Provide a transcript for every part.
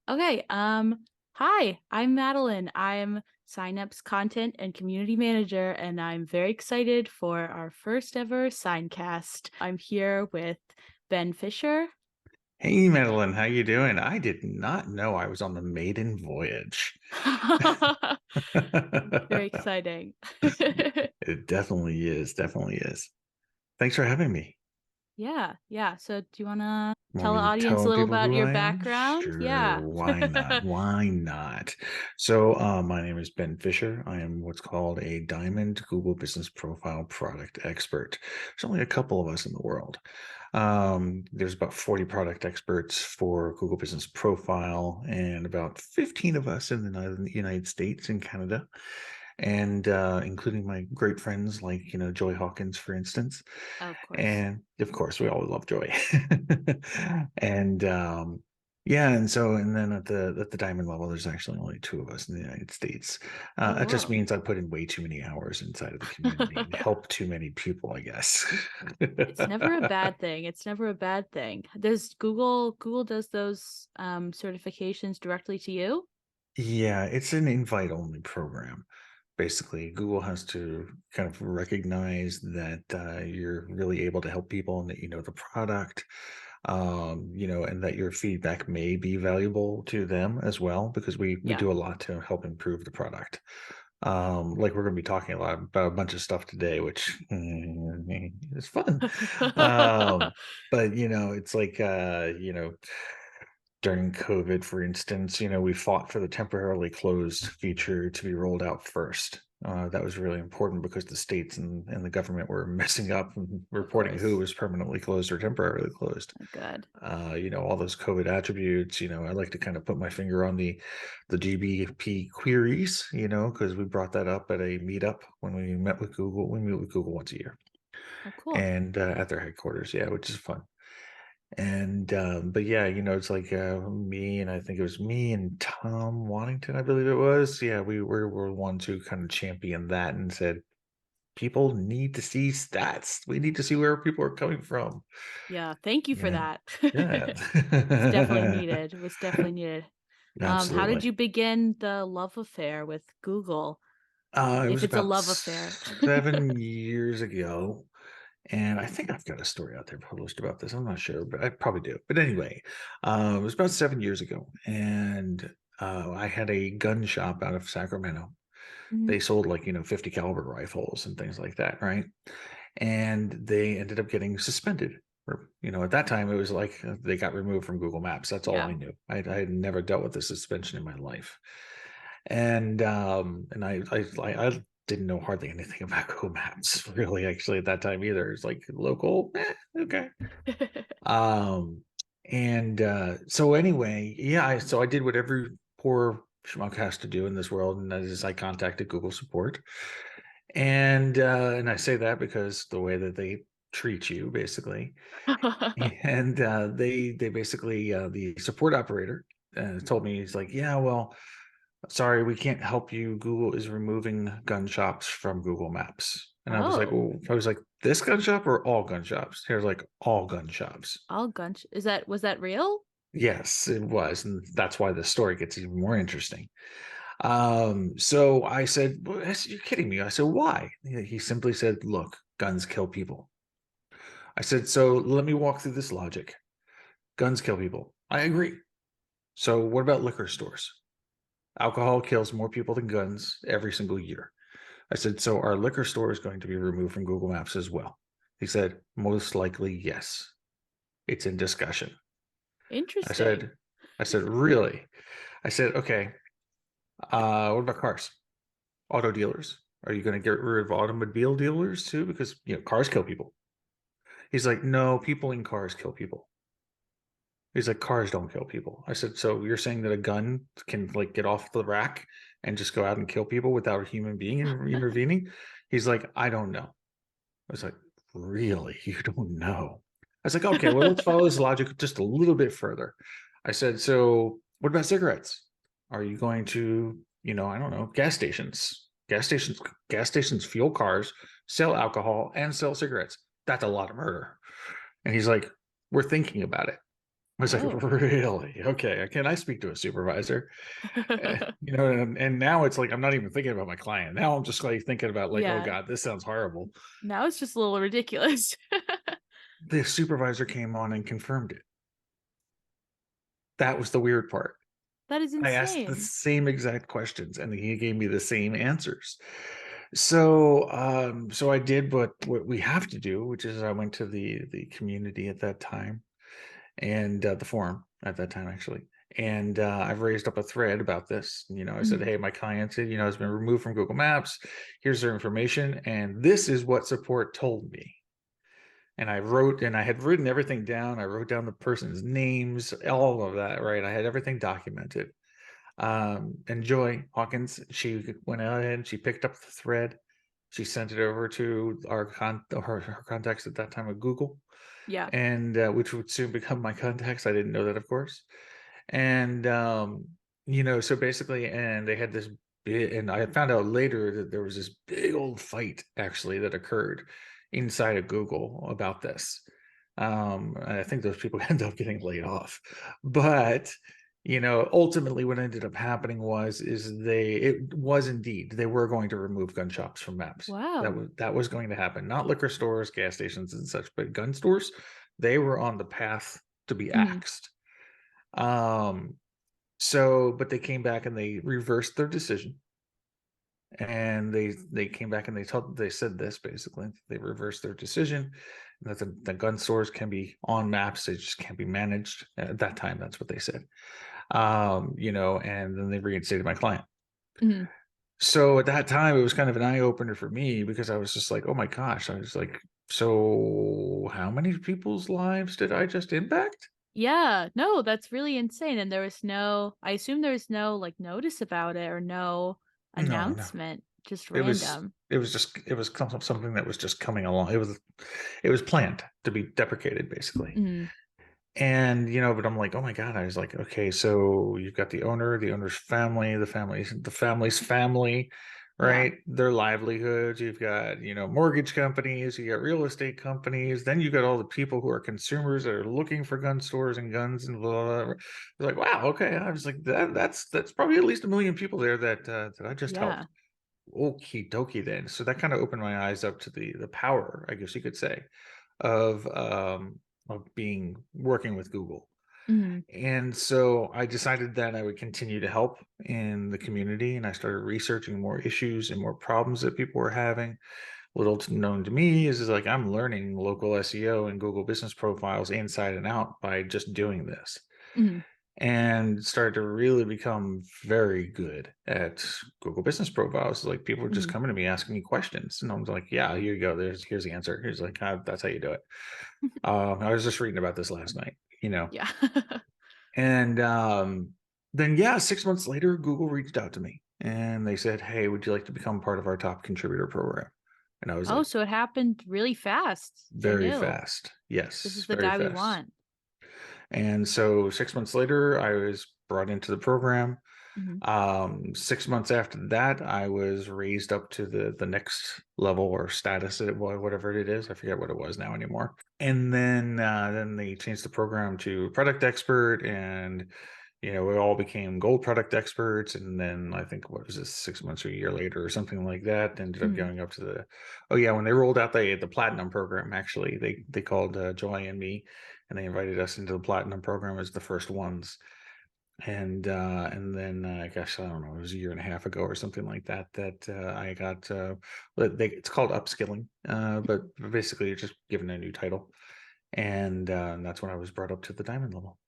Okay, hi, I'm Madeline. I'm Signups content and community manager, and I'm very excited for our first ever Signcast. I'm here with Ben Fisher. Hey Madeline, how you doing? I did not know I was on the maiden voyage. Very exciting. It definitely is. Thanks for having me. Yeah. So do you wanna Want tell the me to audience a tell little people about who your I am? background? Sure, Yeah. why not? Why not? So, my name is Ben Fisher. I am what's called a Diamond Google Business Profile Product Expert. There's only a couple of us in the world. There's about 40 product experts for Google Business Profile and about 15 of us in the United States and Canada, and including my great friends like, Joy Hawkins, for instance. Of course. And of course, we all love Joy. And yeah, and so and then at the diamond level, there's actually only two of us in the United States. Oh, That just whoa. means I put in way too many hours inside of the community and help too many people, I guess. It's never a bad thing. It's never a bad thing. Does Google does those certifications directly to you? Yeah, it's an invite only program. Basically, Google has to kind of recognize that you're really able to help people and that you know the product, and that your feedback may be valuable to them as well, because we Yeah. do a lot to help improve the product. Like we're going to be talking a lot about a bunch of stuff today, which is fun. But it's like during COVID, for instance, we fought for the temporarily closed feature to be rolled out first. That was really important because the states and the government were messing up and Of reporting who course. was permanently closed or temporarily closed. Oh, good. All those COVID attributes. I like to kind of put my finger on the GBP queries, because we brought that up at a meetup when we met with Google. We meet with Google once a year, Oh, cool. and at their headquarters, yeah, which is fun. And but yeah, it's like me and I think it was me and Tom Waddington, I believe it was. Yeah, we were ones who kind of championed that and said people need to see stats. We need to see where people are coming from. Yeah, thank you for Yeah, that. yeah, It's definitely needed. It was definitely needed. How did absolutely. you begin the love affair with Google? It If was it's a about love affair. 7 years ago, and I think I've got a story out there published about this. I'm not sure, but I probably do. But anyway, it was about 7 years ago, and I had a gun shop out of Sacramento. Mhm. They sold like 50 caliber rifles and things like that, right? And they ended up getting suspended. Or, at that time, it was like they got removed from Google Maps. That's all Yeah. I knew. I had never dealt with a suspension in my life, and I didn't know hardly anything about Google Maps really. Actually, at that time either, it's like local, okay. Um, and so anyway, yeah. So I did what every poor schmuck has to do in this world, and that is I contacted Google support, and I say that because the way that they treat you, basically, and they basically the support operator told me, he's like, yeah, well, sorry, we can't help you. Google is removing gun shops from Google Maps. And Oh, I was like, this gun shop or all gun shops? He was like, all gun shops. all is that was that real? Yes, it was. And that's why the story gets even more interesting. So I said, well, you're kidding me. I said, why? He simply said, look, guns kill people. I said, so let me walk through this logic. Guns kill people. I agree. So what about liquor stores? Alcohol kills more people than guns every single year. I said, so our liquor store is going to be removed from Google Maps as well. He said, most likely, yes. It's in discussion. I Interesting. said, I said, really? I said, okay. What about cars? Auto dealers? Are you going to get rid of automobile dealers too? Because cars kill people. He's like, no, people in cars kill people. He's like, cars don't kill people. I said, so you're saying that a gun can like get off the rack and just go out and kill people without a human being intervening? He's like, I don't know. I was like, really? You don't know? I was like, okay, well, let's follow this logic just a little bit further. I said, so what about cigarettes? Are you going to, I don't know, gas stations fuel cars, sell alcohol, and sell cigarettes. That's a lot of murder. And he's like, we're thinking about it. I was like, Oh. really? Okay. Can I speak to a supervisor? And now it's like I'm not even thinking about my client. Now I'm just like thinking about like, oh Yeah. God, this sounds horrible. Now it's just a little ridiculous. The supervisor came on and confirmed it. That was the weird part. That is I asked the insane. same exact questions and he gave me the same answers. So I did what we have to do, which is I went to the community at that time and the forum at that time actually. And I've raised up a thread about this. I said, Mhm. hey, my client, has been removed from Google Maps. Here's their information, and this is what support told me. And I had written everything down. I wrote down the person's names, all of that, right? I had everything documented. And Joy Hawkins, she went ahead and she picked up the thread. She sent it over to her contacts at that time at Google, Yeah. and which would soon become my contacts. I didn't know that, of course. And so basically, and they had this big, and I found out later that there was this big old fight actually that occurred inside of Google about this. And I think those people ended up getting laid off, but ultimately what ended up happening it was indeed they were going to remove gun shops from maps. Wow. That was going to happen, not liquor stores, gas stations and such, but gun stores. They were on the path to be Mhm. axed. um but they came back and they reversed their decision, and they came back and they said this basically: they reversed their decision, and that the gun stores can be on maps, they just can't be managed at that time. That's what they said. And then they reinstated my client. Mhm. So at that time, it was kind of an eye opener for me because I was just like, oh my gosh, I was like, so how many people's lives did I just impact? Yeah. No, that's really insane, and I assume there was no, like, notice about it or no No, no. announcement, just It was random. something that was just coming along. It was planned to be deprecated basically. Mhm. And but I'm like, oh my God, I was like, okay, so you've got the owner's family, the family's family, Yeah. right? Their livelihoods. You've got, mortgage companies, you got real estate companies, then you got all the people who are consumers that are looking for gun stores and guns and blah, blah, blah. I was like, wow, okay. I was like, that's probably at least 1 million people there that I just helped. Yeah. Okie dokie then. So that kind of opened my eyes up to the power, I guess you could say, of being working with Google. Mhm. And so I decided that I would continue to help in the community, and I started researching more issues and more problems that people were having. Little known to me is like I'm learning local SEO and Google business profiles inside and out by just doing this, Mhm. and started to really become very good at Google business profiles. Like people were just Mhm. coming to me asking me questions, and I was like, "Yeah, here you go. Here's the answer. Here's like that's how you do it." I was just reading about this last night, Yeah. and then yeah, 6 months later, Google reached out to me and they said, "Hey, would you like to become part of our top contributor program?" And I was Oh, like, so it happened really fast. They "Very knew. fast, This is yes, the very guy we fast." want. And so 6 months later, I was brought into the program. Mhm. 6 months after that, I was raised up to the next level or status, whatever it is. I forget what it was now anymore. And then they changed the program to product expert, and we all became gold product experts. And then I think what was this, 6 months or a year later or something like that, ended up Mhm. going up to oh yeah, when they rolled out the platinum program, actually they called Joy and me, and they invited us into the platinum program as the first ones. And then I guess I don't know, it was a year and a half ago or something like that that I got it's called upskilling, but basically you're just given a new title, and that's when I was brought up to the diamond level.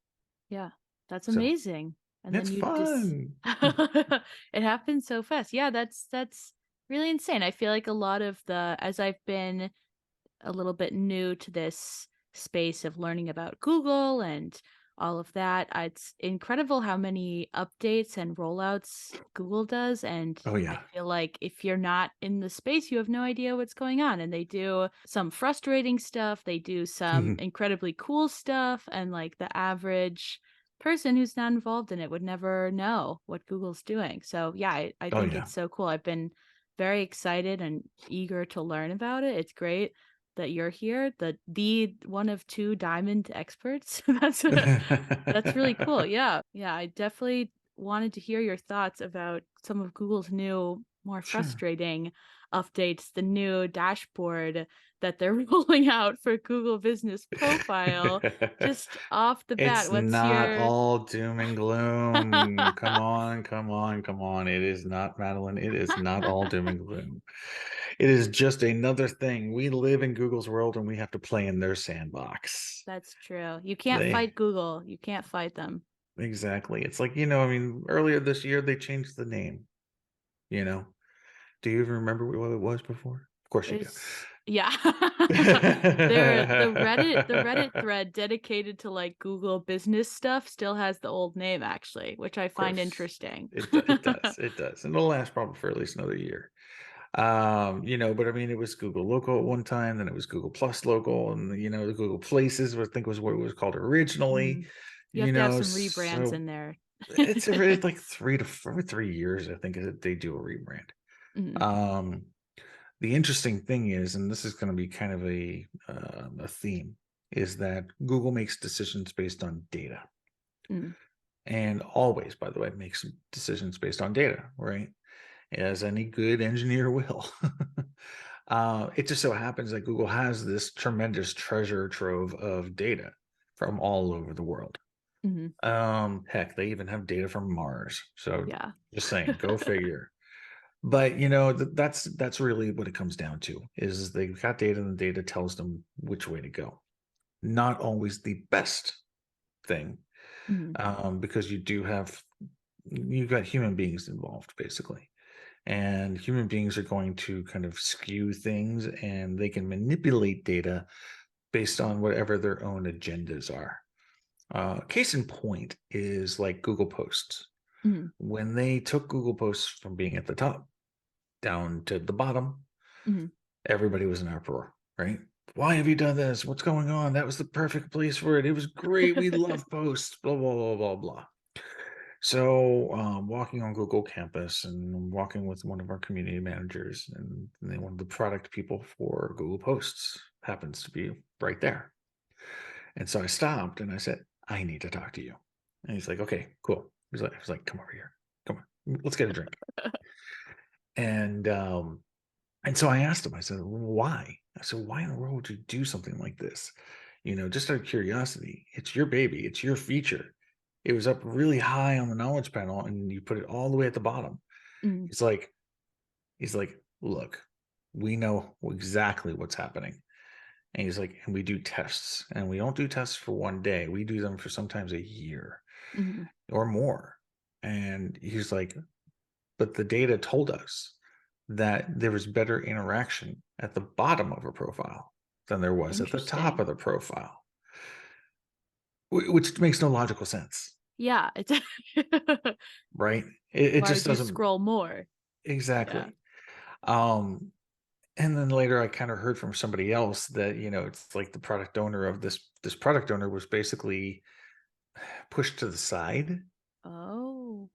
Yeah. That's So amazing. And then it's you just fun. it happened so fast. Yeah, that's really insane. I feel like a lot of the as I've been a little bit new to this space of learning about Google and all of that. It's incredible how many updates and rollouts Google does. And Oh I yeah. feel like if you're not in the space, you have no idea what's going on. And they do some frustrating stuff, they do some incredibly cool stuff. And like the average person who's not involved in it would never know what Google's doing. So, yeah, I Oh think yeah. it's so cool. I've been very excited and eager to learn about it. It's great. that you're here, the one of two diamond experts. That's really cool. Yeah. Yeah, I definitely wanted to hear your thoughts about some of Google's new, more Sure. frustrating updates, the new dashboard that they're rolling out for Google Business Profile. Just off the bat, It's what's not your all doom and gloom. Come on, come on, come on. It is not, Madeline. It is not all doom and gloom. It is just another thing. We live in Google's world and we have to play in their sandbox. That's true. You can't They fight Google. You can't fight them. exactly. It's like, I mean, earlier this year they changed the name, you know. Do you even remember what it was before? Of course you do. It's yeah. The Reddit thread dedicated to like Google business stuff still has the old name actually, which I Of find course. interesting. It does. It does. And it'll last probably for at least another year. But I mean, it was Google Local at one time, then it was Google Plus Local, and the Google Places, I think was what it was called originally. Mm. You have to have some rebrands So in there. it's every like 3 to 4 3 years, I think, that they do a rebrand. Mhm, Um, the interesting thing is, and this is going to be kind of a theme, is that Google makes decisions based on data, mm, and always, by the way, makes decisions based on data, right? As any good engineer will. It just so happens that Google has this tremendous treasure trove of data from all over the world. mhm. Heck, they even have data from Mars. So Yeah. just saying, go figure. But that's really what it comes down to is they've got data and the data tells them which way to go. Not always the best thing, Mhm, because you've got human beings involved basically. And human beings are going to kind of skew things and they can manipulate data based on whatever their own agendas are. Case in point is like Google Posts. mhm, When they took Google Posts from being at the top down to the bottom, mhm, everybody was in uproar, right? Why have you done this? What's going on? That was the perfect place for it. It was great. We love posts, blah, blah, blah, blah, blah. So, walking on Google Campus and walking with one of our community managers, and then one of the product people for Google Posts happens to be right there. And so I stopped and I said, I need to talk to you. And he's like, okay, cool. He's like, come over here. Come on, let's get a drink. And so I asked him, I said, why? I said, why in the world would you do something like this? Just out of curiosity. It's your baby, it's your feature. It was up really high on the knowledge panel and you put it all the way at the bottom. mhm. He's like, look, we know exactly what's happening. And he's like, and we do tests. And we don't do tests for one day. We do them for sometimes a year Mhm. or more. And he's like, but the data told us that there was better interaction at the bottom of a profile than there was at the top Interesting. of the profile, which makes no logical sense, Yeah, it's right? It why just would you doesn't scroll more? Yeah. exactly. Um, and then later I kind of heard from somebody else that, it's like the product owner of this product owner was basically pushed to the side Oh.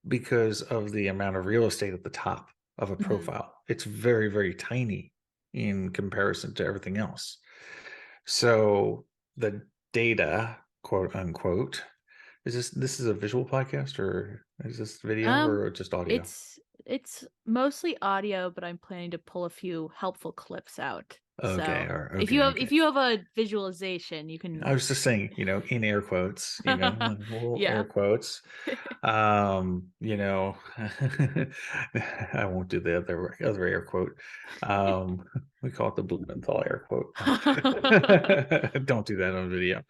because of the amount of real estate at the top of a Mhm. profile. It's very, very tiny in comparison to everything else. So the data, quote unquote, this is a visual podcast or is this video Um, or just audio? it's mostly audio, but I'm planning to pull a few helpful clips out. Okay, So or if okay, if okay. you have a visualization, you I can was just saying, in air quotes, little air yeah. quotes. Um, you know, I won't do the other air quote. Um, we call it the Blumenthal air quote. No. Don't do that on video.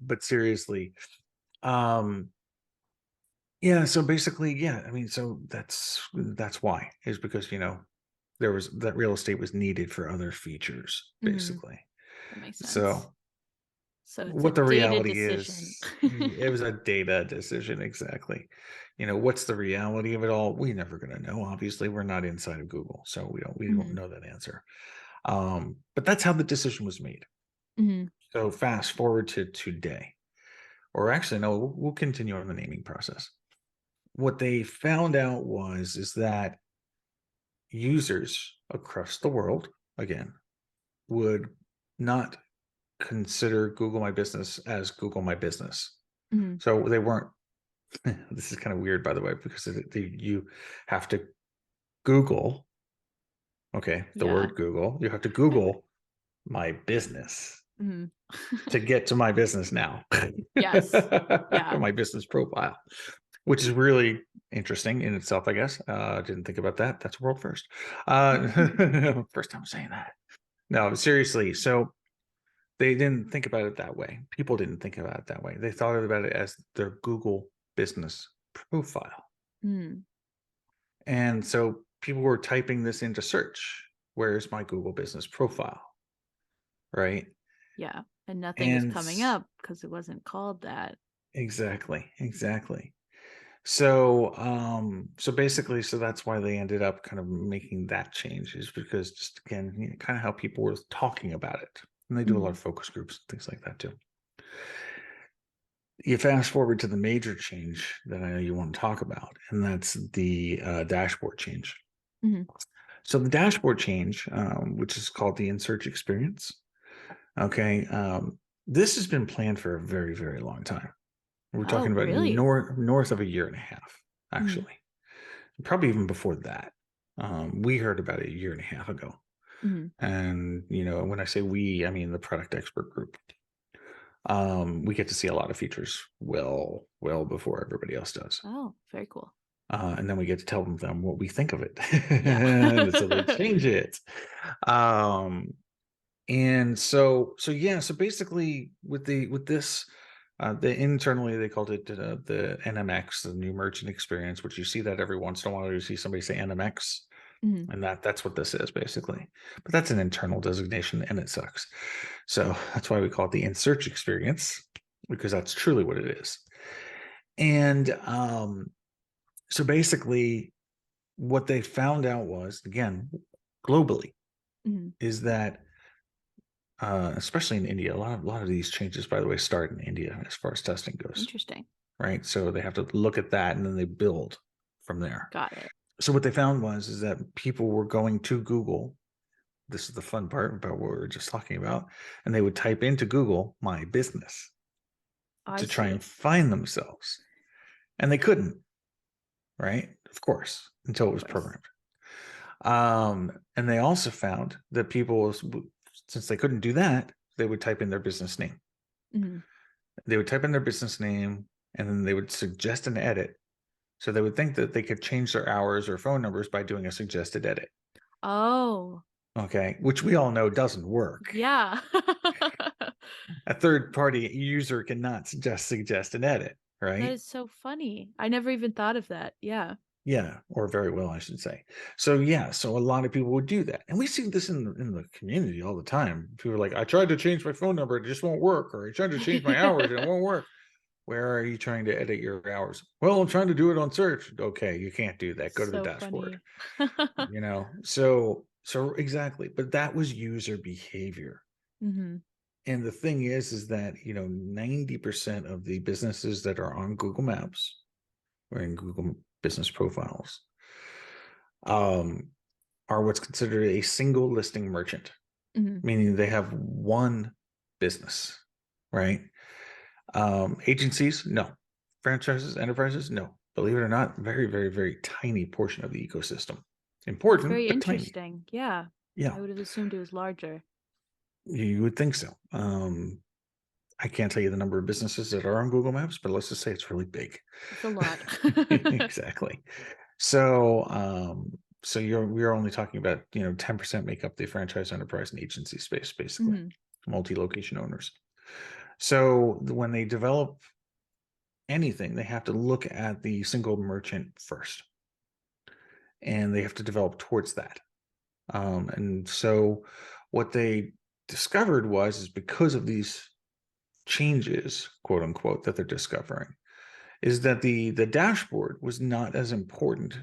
But seriously, um, yeah. So basically, yeah. I mean, so that's why is because there was that real estate was needed for other features, Mhm, basically. that makes sense. So So it's a what the data reality decision. is, it was a data decision, exactly. What's the reality of it all? We're never going to know. Obviously, we're not inside of Google, so we don't Mhm, know that answer. But that's how the decision was made. mhm, So fast forward to today, or actually, no, we'll continue on the naming process. What they found out is that users across the world, again, would not consider Google My Business as Google My Business. Mhm. So they weren't. This is kind of weird, by the way, because you have to Google, okay, the Yeah. word Google. You have to Google My Business Mhm. to get to My Business now. Yes. Yeah. My business profile, which is really interesting in itself, I guess. Didn't think about that. That's a world first. First time saying that. No, seriously. So they didn't think about it that way. People didn't think about it that way. They thought about it as their Google business profile. Mm. And so people were typing this into search. Where's my Google business profile? Right. Yeah. And nothing was And coming up because it wasn't called that. exactly. So basically, so that's why they ended up kind of making that change, is because just again, kind of how people were talking about it. And they do a lot Mhm. of focus groups and things like that too. You fast forward to the major change that I know you want to talk about, and that's the dashboard change. Mhm. So the dashboard change, which is called the in-search experience, okay, this has been planned for a very, very long time. We're talking Oh, about really? north of a year and a half, Mhm. actually, probably even before that. We heard about it a year and a half ago, Mhm. and when I say we, I mean the product expert group. We get to see a lot of features well before everybody else does. Oh, very cool. And then we get to tell them what we think of it. Yeah. So they change it. Um, and so yeah, so basically with this, the internally they called it the NMX, the new merchant experience, which you see that every once in a while you see somebody say NMX, Mhm. and that's what this is basically. But that's an internal designation and it sucks. So that's why we call it the in search experience, because that's truly what it is. And so basically what they found out was, again, globally, Mhm. is that especially in India, a lot of these changes, by the way, start in India as far as testing goes, Interesting. right? So they have to look at that and then they build from there. Got it. So what they found was is that people were going to Google. This is the fun part about what we were just talking about, and they would type into Google "my business" I to try and see. find themselves, and they couldn't, right? Of course, until it Of was course. programmed. And they also found that people, since they couldn't do that, they would type in their business name. Mhm. They would type in their business name and then they would suggest an edit. So they would think that they could change their hours or phone numbers by doing a suggested edit. Oh, Okay. Which we all know doesn't work. yeah. A third party user cannot suggest an edit, That right? is so funny. I never even thought of that. Yeah. Yeah, or very well, I should say. So yeah, so a lot of people would do that, and we see this in the community all the time. People are like, "I tried to change my phone number, it just won't work," or "I tried to change my hours, and it won't work." Where are you trying to edit your hours? Well, I'm trying to do it on search. Okay, you can't do that. Go to the So dashboard. funny. So exactly, but that was user behavior. Mhm. And the thing is that 90% of the businesses that are on Google Maps or in Google business profiles um, are what's considered a single listing merchant, Mhm. meaning they have one business, right? Agencies, no. Franchises, enterprises, no. Believe it or not, very, very, very tiny portion of the ecosystem. That's Important, very but tiny. interesting. Yeah. Yeah, I would have assumed it was larger. you would think so. I can't tell you the number of businesses that are on Google Maps, but let's just say it's really big. It's a lot. Exactly. So, so we're only talking about 10% make up the franchise, enterprise, and agency space, basically, Mhm. multi-location owners. So when they develop anything, they have to look at the single merchant first, and they have to develop towards that. And so what they discovered was is because of these changes, quote unquote, that they're discovering, is that the dashboard was not as important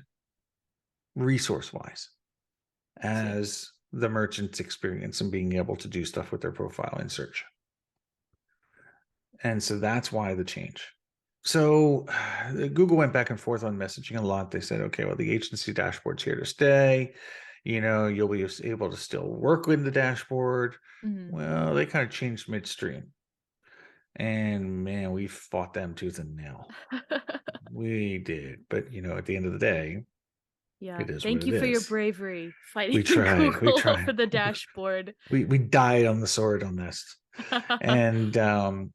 resource wise I see. as the merchant's experience and being able to do stuff with their profile in search. And so that's why the change. So Google went back and forth on messaging a lot. They said, okay, well, the agency dashboard's here to stay. You'll be able to still work with the dashboard. Mhm. Well, they kind of changed midstream. And man, we fought them tooth and nail. We did. But, at the end of the day, Yeah. it is what Thank it you for your is. bravery We fighting tried. We Google over tried. the dashboard. We died on the sword on this. And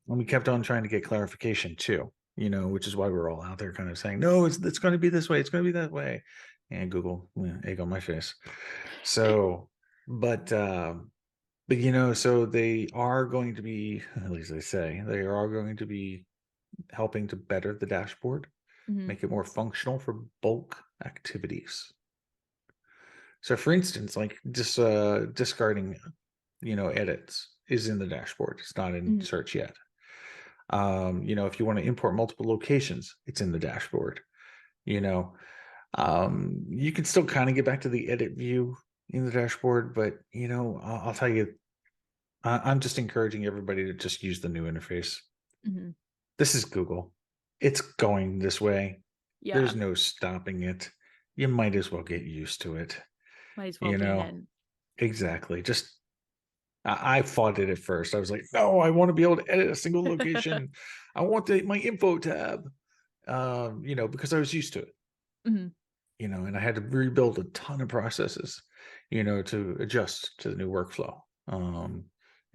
we kept on trying to get clarification too, which is why we're all out there kind of saying, no, it's going to be this way. It's going to be that way. And Google, egg on my face. So, but so they are going to be, at least they say, they are going to be helping to better the dashboard, Mhm. make it more functional for bulk activities. So, for instance, like just discarding, edits is in the dashboard. It's not in Mhm. search yet. If you want to import multiple locations, it's in the dashboard. You know, you can still kind of get back to the edit view in the dashboard, but I'll tell you, I'm just encouraging everybody to just use the new interface. Mhm. This is Google. It's going this way. Yeah. There's no stopping it. You might as well get used to it. Might as well You lean know, in. exactly. Just I fought it at first. I was like, no, I want to be able to edit a single location. I want my info tab, because I was used to it, Mhm. and I had to rebuild a ton of processes, to adjust to the new workflow.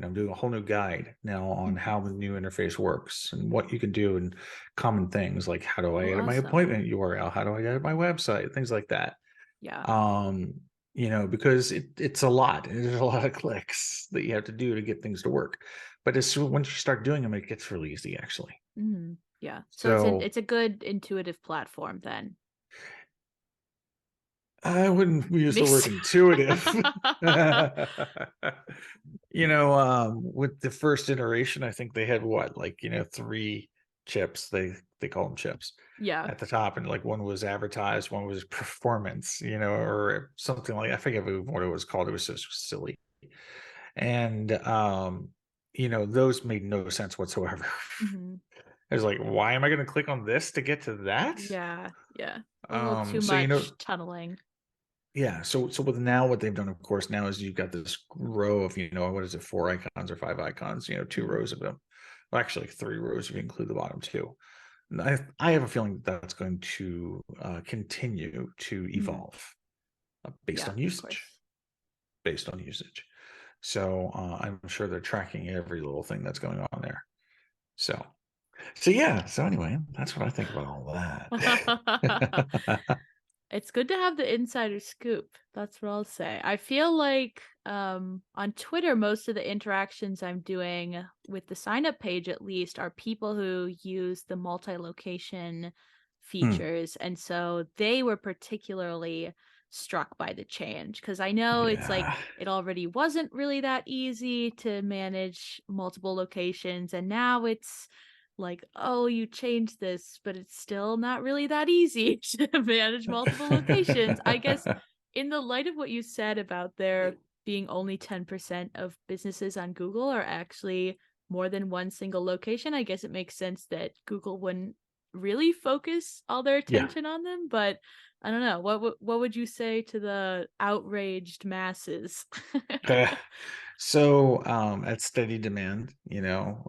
I'm doing a whole new guide now on Mhm. how the new interface works and what you can do and common things like how do I Oh, edit my awesome. appointment URL? How do I edit my website? Things like that. Yeah. um because it's a lot. There's a lot of clicks that you have to do to get things to work, but once you start doing them, it gets really easy actually. Mhm. Yeah. So So it's a good intuitive platform then. I wouldn't use the word Makes intuitive. With the first iteration, I think they had what, like, three chips. They call them chips Yeah. at the top, and like one was advertised, one was performance, or something like, I forget what it was called. It was so silly. And those made no sense whatsoever. Mhm. I was like, why am I going to click on this to get to that? Yeah. Yeah. A little too So much tunneling. yeah. So with now, what they've done, of course, now is you've got this row of, what is it, 4 icons or 5 icons, two Mhm. rows of them. Well, actually 3 rows if you include the bottom two. And I have a feeling that's going to continue to Mhm. evolve based Yeah, on of usage. course. Based on usage. So I'm sure they're tracking every little thing that's going on there. So yeah. So anyway, that's what I think about all that. It's good to have the insider scoop. That's what I'll say. I feel like on Twitter, most of the interactions I'm doing with the sign up page, at least, are people who use the multi location Hmm. features. And so they were particularly struck by the change because I know it's like Yeah. it already wasn't really that easy to manage multiple locations. And now it's like, oh, you changed this, but it's still not really that easy to manage multiple locations. I guess in the light of what you said about there being only 10% of businesses on Google are actually more than one single location, I guess it makes sense that Google wouldn't really focus all their Yeah. attention on them, but I don't know. What would you say to the outraged masses? So at steady demand,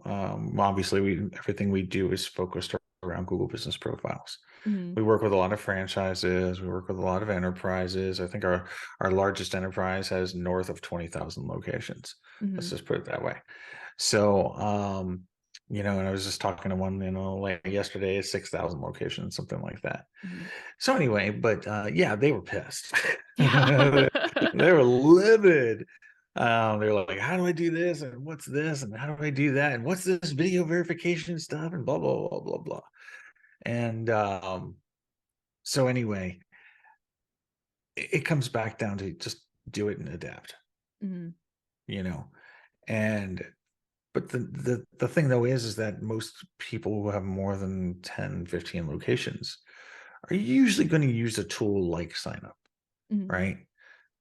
obviously everything we do is focused around Google Business Profiles. Mhm. We work with a lot of franchises. We work with a lot of enterprises. I think our largest enterprise has north of 20,000 locations. Let's Mhm. just put it that way. So, and I was just talking to one, like yesterday, 6,000 locations, something like that. Mhm. So anyway, but yeah, they were pissed. Yeah. They were livid. They're like, how do I do this? And what's this? And how do I do that? And what's this video verification stuff? And blah, blah, blah, blah, blah. And so anyway, it comes back down to just do it and adapt, Mhm. you know. And but the thing though is that most people who have more than 10, 15 locations are usually going to use a tool like signup, Mhm. right?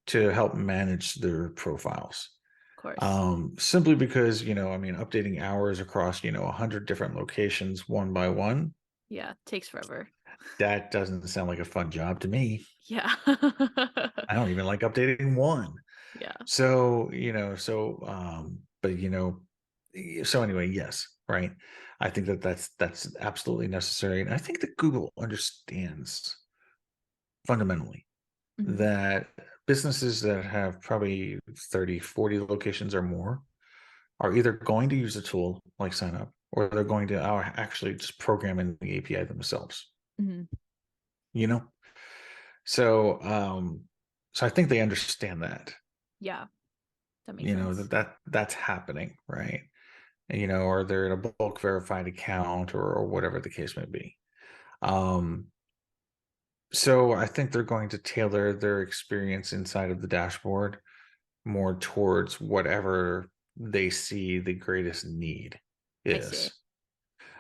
To help manage their profiles. Of course. Simply because, updating hours across, 100 different locations one by one, Yeah, takes forever. That doesn't sound like a fun job to me. Yeah. I don't even like updating one. Yeah. So, but so anyway, yes, right. I think that that's absolutely necessary. And I think that Google understands fundamentally Mhm. that businesses that have probably 30, 40 locations or more are either going to use a tool like sign up or they're going to actually just program in the API themselves, Mhm. you know? So so I think they understand that, Yeah, that makes sense. that's happening, right? And, or they're in a bulk verified account or whatever the case may be. Um so I think they're going to tailor their experience inside of the dashboard more towards whatever they see the greatest need I see. is.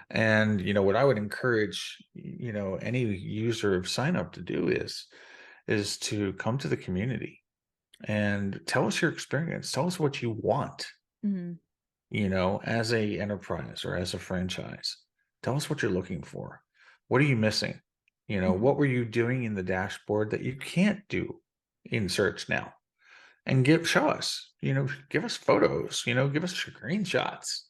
And what I would encourage any user of sign up to do is to come to the community and tell us your experience. Tell us what you want, Mhm. as a enterprise or as a franchise. Tell us what you're looking for. What are you missing? Mhm. What were you doing in the dashboard that you can't do in search now? And show us, give us photos, give us screenshots.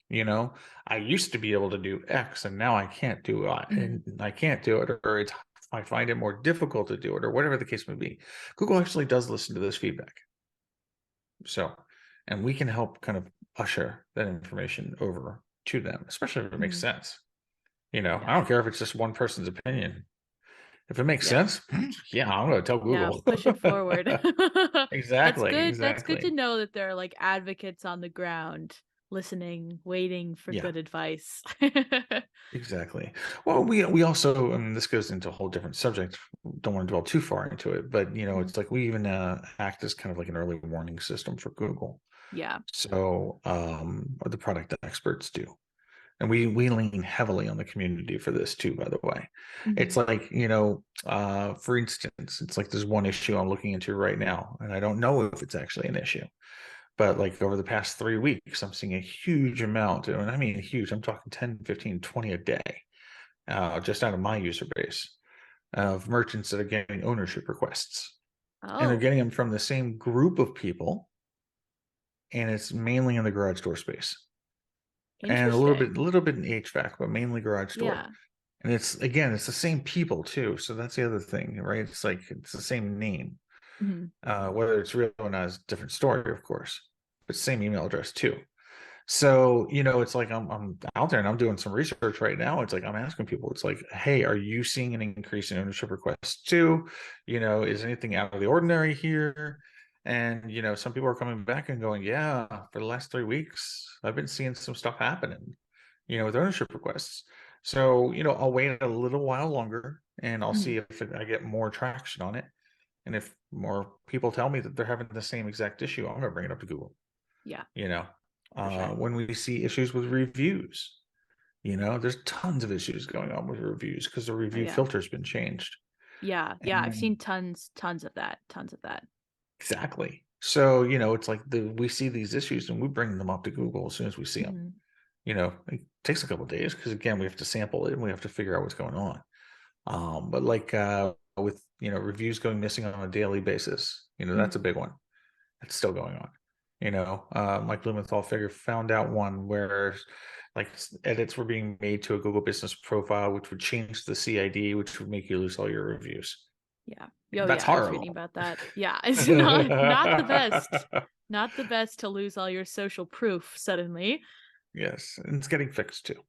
You know, I used to be able to do X and now I can't do it, Mhm. and I can't do it, or I find it more difficult to do it, or whatever the case may be. Google actually does listen to this feedback. So, and we can help kind of usher that information over to them, especially if it makes Mhm. sense. I Yeah. don't care if it's just one person's opinion. If it makes Yeah. sense, yeah, I'm going to tell Yeah, Google. push it forward. That's Exactly, good. That's good to exactly. know that there are like advocates on the ground listening, waiting for Yeah. good advice. Exactly. Well, we also, I mean, this goes into a whole different subject. Don't want to dwell too far into it, but Mhm. it's like we even act as kind of like an early warning system for Google. Yeah. So, or the product experts do, and we lean heavily on the community for this too. By the way, it's Mhm. like for instance, it's like there's one issue I'm looking into right now, and I don't know if it's actually an issue. But like over the past 3 weeks, I'm seeing a huge amount, and I mean huge, I'm talking 10, 15, 20 a day, just out of my user base of merchants that are getting ownership requests. And they're Oh, getting them from the same group of people, and it's mainly in the garage door space. And interesting. a little bit in HVAC, but mainly garage door. Yeah. And it's the same people too. So that's the other thing, right? It's like it's the same name. Mhm. Whether it's real or not is a different story, of course, but same email address too. So, it's like I'm out there and I'm doing some research right now. It's like I'm asking people, it's like, hey, are you seeing an increase in ownership requests too? Is anything out of the ordinary here? And, some people are coming back and going, yeah, for the last 3 weeks, I've been seeing some stuff happening, with ownership requests. So, I'll wait a little while longer and I'll Mhm. see if I get more traction on it. And if more people tell me that they're having the same exact issue, I'm going to bring it up to Google Yeah, you know for sure. when we see issues with reviews, there's tons of issues going on with reviews because the Oh review yeah. filter's been changed. Yeah, yeah, I've And seen tons of that, tons of that. exactly, so it's like we see these issues and we bring them up to Google as soon as we see them. Mhm. It takes a couple of days because again we have to sample it and we have to figure out what's going on. But like with reviews going missing on a daily basis, that's a Mhm. big one. It's still going on. Mike Blumenthal found out one where like edits were being made to a Google Business Profile, which would change the CID, which would make you lose all your reviews. Yeah. Yo, That's yeah, I was reading horrible. about that. Yeah, it's not the best. Not the best to lose all your social proof suddenly. Yes, and it's getting fixed too.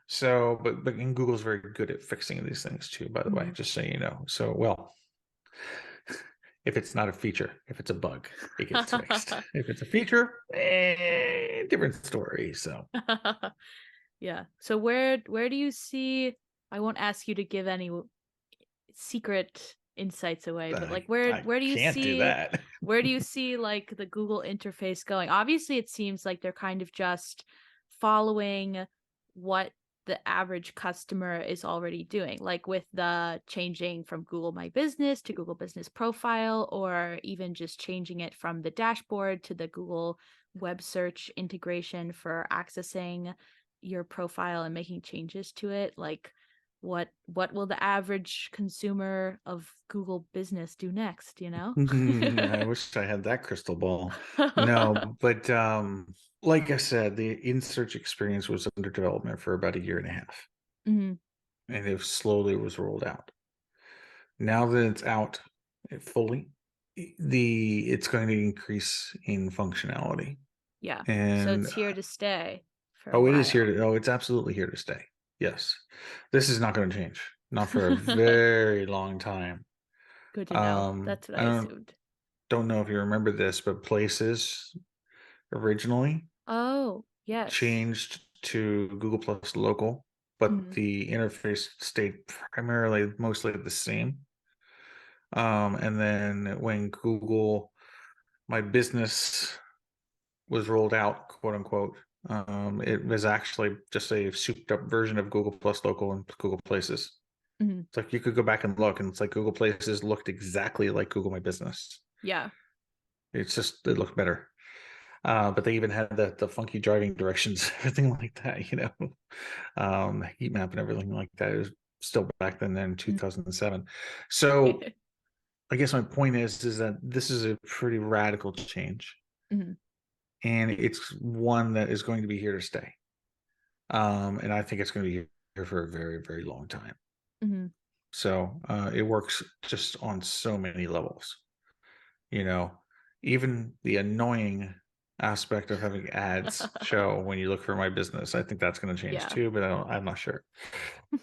So, but and Google's very good at fixing these things too. By the way, Mhm. just so you know. So, well, if it's not a feature, if it's a bug, it gets fixed. If it's a feature, different story. So. Yeah. So where do you see, I won't ask you to give any secret insights away, but like I where do you can't do see, that. where do you see like the Google interface going? Obviously, it seems like they're kind of just following what the average customer is already doing, like with the changing from Google My Business to Google Business Profile, or even just changing it from the dashboard to the Google web search integration for accessing your profile and making changes to it. Like, what will the average consumer of Google Business do next, you know? I wish I had that crystal ball. No, but like I said, the in-search experience was under development for about a year and a half, Mhm. and it slowly was rolled out. Now that it's out fully, it's going to increase in functionality. Yeah. So And it's here to stay for a oh, it is here while. to, oh, it's absolutely here to stay. Yes. This is not going to change, not for a very long time. Good to know. That's what I I assumed. don't know if you remember this, but Places originally Oh, yes. changed to Google Plus Local, but Mhm. the interface stayed primarily mostly the same. And then when Google My Business was rolled out, quote unquote, it was actually just a souped up version of Google Plus Local and Google Places. Mhm. It's like you could go back and look, and it's like Google Places looked exactly like Google My Business. Yeah. It's just it looked better. But they even had the funky driving directions, everything like that, heat map and everything like that. It was still back then in Mhm. 2007. So I guess my point is that this is a pretty radical change, Mhm. and it's one that is going to be here to stay. And I think it's going to be here for a very, very long time. Mhm. So it works just on so many levels. You know, even the annoying aspect of having ads show when you look for My Business, I think that's going to change Yeah. too, but I'm not sure.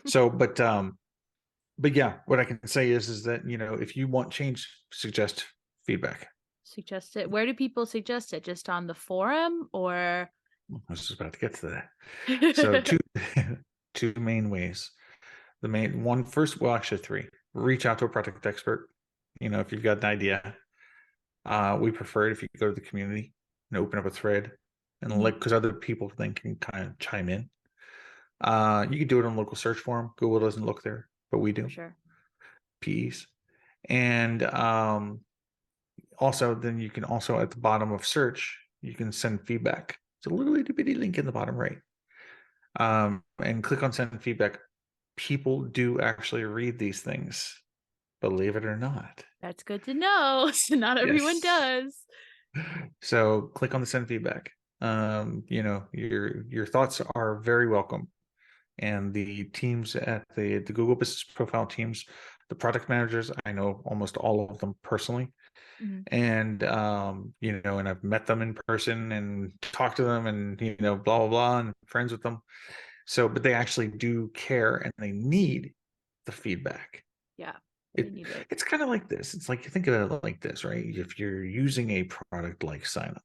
So, but yeah, what I can say is that if you want change, suggest feedback. Suggest it. Where do people suggest it? Just on the forum or? I was just about to get to that. So two two main ways. The main one first, well, actually three. Reach out to a product expert. If you've got an idea, we prefer it if you go to the community and open up a thread, and Mhm. because other people then can kind of chime in. You can do it on local search forum. Google doesn't look there, but we For do. sure. Peas. And also, then you can also at the bottom of search, you can send feedback. It's a little itty bitty link in the bottom right. And click on send feedback. People do actually read these things, believe it or not. That's good to know. So not everyone Yes. does. So click on the send feedback. Your thoughts are very welcome. And the teams at the Google Business Profile teams, the product managers, I know almost all of them personally. Mhm. And and I've met them in person and talked to them and blah blah blah and friends with them. So, but they actually do care and they need the feedback. Yeah. They It need it. it's kind of like this. It's like, think of it like this, right? If you're using a product like Sign Up,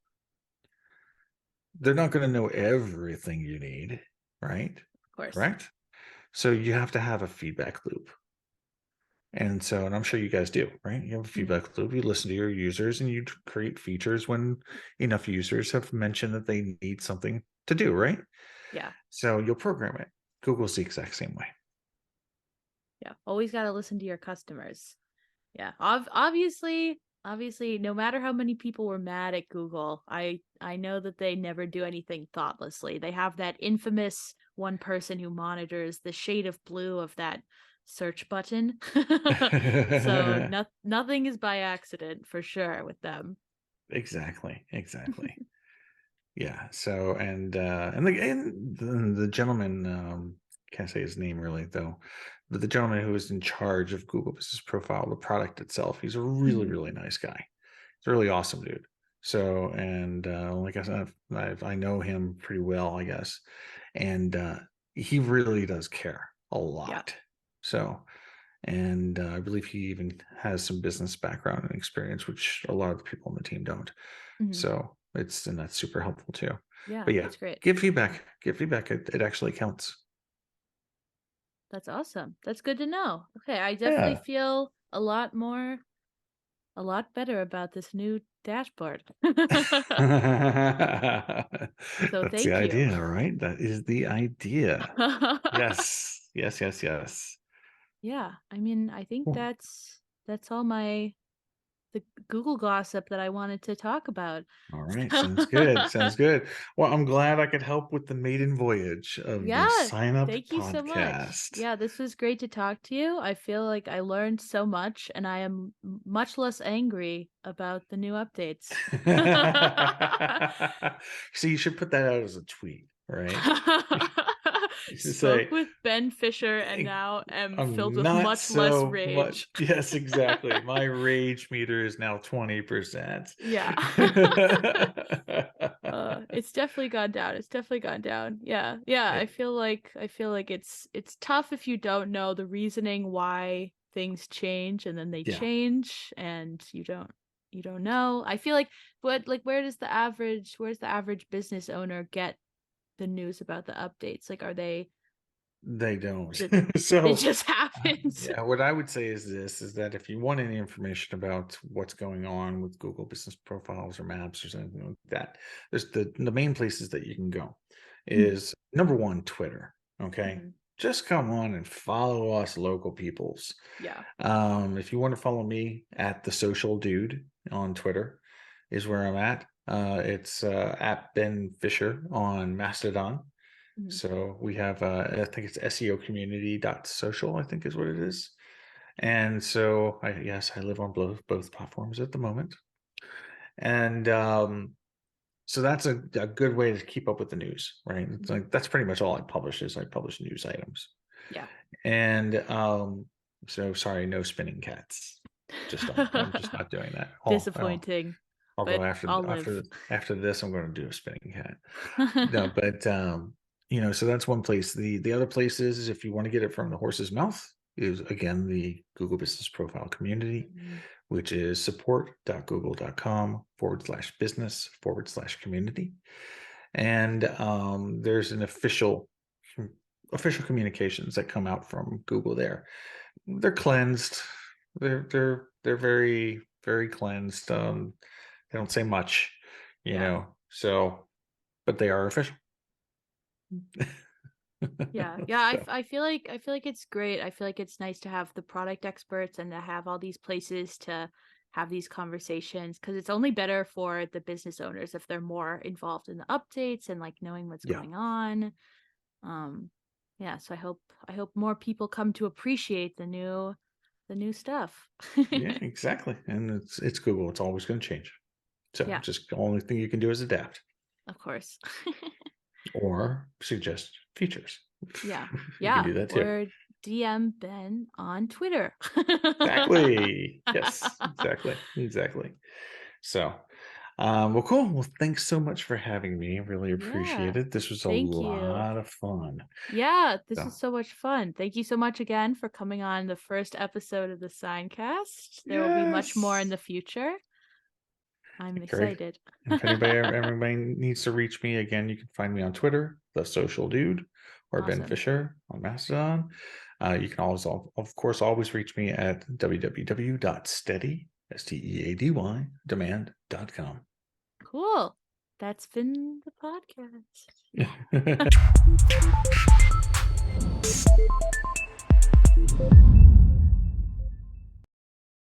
they're not going to know everything you need, right? Of course. Correct? So you have to have a feedback loop. And I'm sure you guys do, right? You have a Mhm. feedback loop. You listen to your users and you create features when enough users have mentioned that they need something to do, right? Yeah. So you'll program it. Google's the exact same way. Yeah. Always got to listen to your customers. Yeah. Obviously, no matter how many people were mad at Google, I know that they never do anything thoughtlessly. They have that infamous one person who monitors the shade of blue of that search button. So nothing is by accident for sure with them. Exactly. Exactly. Yeah. So and the gentleman, can't say his name really though, but the gentleman who is in charge of Google Business Profile, the product itself, he's a really, Mhm. really nice guy. He's a really awesome dude. So and like I said, I know him pretty well, I guess, and he really does care a Yeah. lot. So and I believe he even has some business background and experience, which a lot of the people on the team don't. Mhm. So and that's super helpful too. Yeah, But yeah, that's great. give feedback. Give feedback. It actually counts. That's awesome. That's good to know. Okay, I definitely Yeah. feel a lot better about this new dashboard. So That's the thank you. idea, right? That is the idea. Yes. Yes, yes, yes. Yeah, I mean, I think Cool. that's all my the Google gossip that I wanted to talk about. All right, sounds good. Sounds good. Well, I'm glad I could help with the maiden voyage of the Yeah, Sign Up thank you so much. podcast. Yeah, this was great to talk to you. I feel like I learned so much and I am much less angry about the new updates. So you should put that out as a tweet, right? You should Spoke say, with Ben Fisher and "Hey, now am filled I'm with not much less so rage. much." Yes, exactly. My rage meter is now 20%. Yeah. It's definitely gone down. It's definitely gone down. Yeah. Yeah, Yeah, I feel like it's tough if you don't know the reasoning why things change and then they yeah. change and you don't know. I feel like but like where's the average business owner get the news about the updates? Like are they They don't. it, it So, just happens. yeah, what I would say is this, is that if you want any information about what's going on with Google Business Profiles or Maps or something like that, there's the main places that you can go is number one, Twitter. Okay. Mhm. Just come on and follow us local peoples. Yeah. If you want to follow me at the social dude on Twitter is where I'm at. It's at Ben Fisher on Mastodon. Mhm. So we have, I think it's SEOcommunity.social, I think is what it is. And so, yes, I live on both platforms at the moment. And so that's a good way to keep up with the news, right? It's Mhm. like that's pretty much all I publish is I publish news items. Yeah. And so sorry, no spinning cats. I'm just not doing that. Disappointing, I'll go but I'll live. after this. I'm going to do a spinning cat. No, but so that's one place. The other place is if you want to get it from the horse's mouth, is again the Google Business Profile community, Mhm. which is support.google.com/business/community. And there's an official communications that come out from Google there. They're cleansed. They're very, very cleansed. They don't say much, Yeah. so but they are official. Yeah. Yeah, I, So f- I feel like it's great. I feel like it's nice to have the product experts and to have all these places to have these conversations because it's only better for the business owners if they're more involved in the updates and like knowing what's yeah, going on. Um yeah, so I hope more people come to appreciate the new stuff. yeah, exactly. And it's Google. It's always going to change. So Yeah, just the only thing you can do is adapt of course. or suggest features. Yeah. You can Yeah. do that too. Or DM Ben on Twitter. Exactly. Yes, exactly. So, well, cool. Well, thanks so much for having me. Really Yeah. appreciate it. This was a Thank you. lot of fun. Yeah, this So, was so much fun. Thank you so much again for coming on the first episode of the Signcast. There will be much more in yes. the future. I'm Great. excited. And if everybody needs to reach me again, you can find me on Twitter, the Social Dude, or Ben Awesome. Fisher on Mastodon. You can always, of course, always reach me at www.steady, STEADY, demand.com. Cool. That's been the podcast.